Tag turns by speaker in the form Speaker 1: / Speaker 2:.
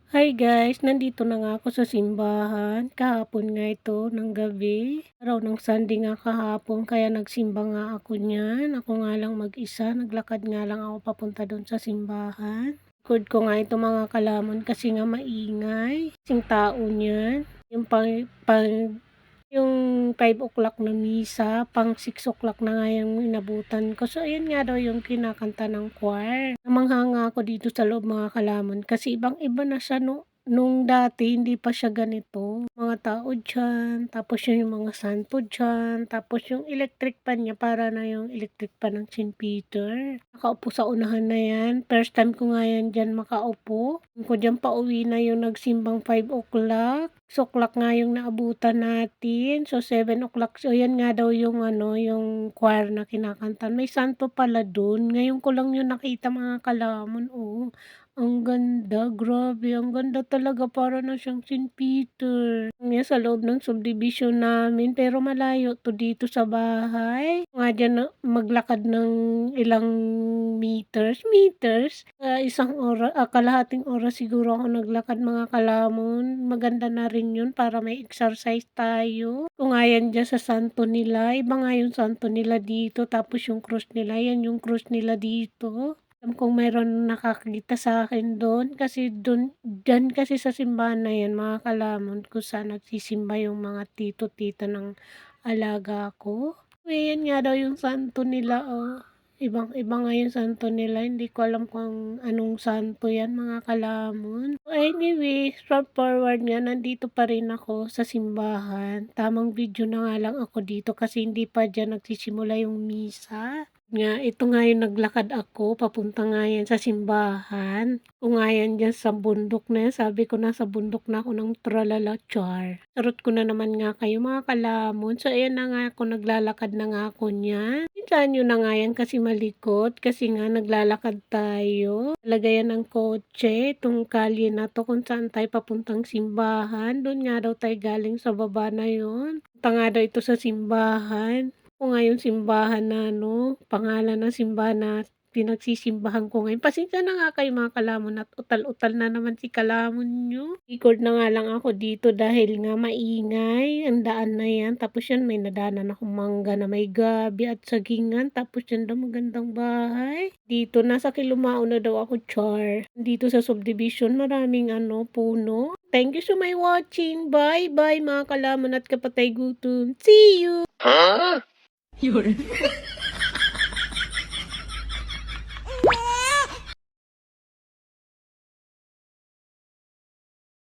Speaker 1: Hi guys, nandito na nga ako sa simbahan. Kahapon nga ito ng gabi. Araw ng Sunday nga kahapon, kaya nagsimba nga ako niyan. Ako nga lang mag-isa, naglakad nga lang ako papunta doon sa simbahan. Likod ko nga ito mga kalamon kasi nga maingay. Kasing tao niyan. Yung yung 5 o'clock na misa, pang 6 o'clock na nga yung inabutan ko. So, ayan nga daw yung kinakanta ng choir. Namangha nga ako dito sa loob mga kalamon kasi ibang-iba na siya nung dati hindi pa siya ganito. Mga tao diyan, tapos yung mga santo diyan, tapos yung electric pan niya para na yung electric pan ng St. Peter. Nakaupo sa unahan na yan. First time ko nga yan diyan makaupo. Ko diyan pauwi na yung nagsimbang 5 o'clock. 6 o'clock nga yung naabutan natin. So 7 o'clock. So yan nga daw yung yung choir na kinakanta. May santo pala dun. Ngayon ko lang yung nakita mga kalamon. Oh. Ang ganda, grabe, ang ganda talaga para na siyang St. Peter. Nga sa loob ng subdivision namin, pero malayo to dito sa bahay. Nga dyan maglakad ng ilang meters, isang oras, kalahating oras siguro ako naglakad mga kalamon. Maganda na rin yun para may exercise tayo. Kung nga yan dyan sa santo nila, iba nga yung santo nila dito, tapos yung cross nila, yan yung cross nila dito. Alam kong mayroon nakakita sa akin doon kasi diyan kasi sa simbahan na yan mga kalamon kung saan nagsisimba yung mga tito-tita ng alaga ko. Ayan nga daw yung santo nila, oh. Ibang-iba nga yung santo nila, hindi ko alam kung anong santo yan mga kalamon. So anyway, straight forward nga, nandito pa rin ako sa simbahan. Tamang video na nga lang ako dito kasi hindi pa dyan nagsisimula yung misa. Nga, ito nga yung naglakad ako, papunta nga yan sa simbahan. Kung nga yan dyan sa bundok na yan, sabi ko nasa bundok na ako ng tralala char. Charot ko na naman nga kayo mga kalamon. So ayan na nga ako, naglalakad na nga ako niyan. Pinsan nyo na nga yan kasi malikot, kasi nga naglalakad tayo. Lagayan ng kotse, itong kalye na to kung saan tayo papuntang simbahan. Doon nga daw tayo galing sa baba na yun. Punta nga daw ito sa simbahan. Ako nga yung simbahan na pangalan ng simbahan na pinagsisimbahan ko ngayon. Pasensya na nga kayo mga kalamon at utal-utal na naman si kalamon nyo. Record na nga lang ako dito dahil nga maingay. Ang daan na yan. Tapos yan may nadaanan akong mangga na may gabi at sagingan. Tapos yan daw magandang bahay. Dito nasa Kilumao na daw ako char. Dito sa subdivision maraming puno. Thank you so much watching. Bye bye mga kalamon at kapatay gutom. See you!
Speaker 2: 有人。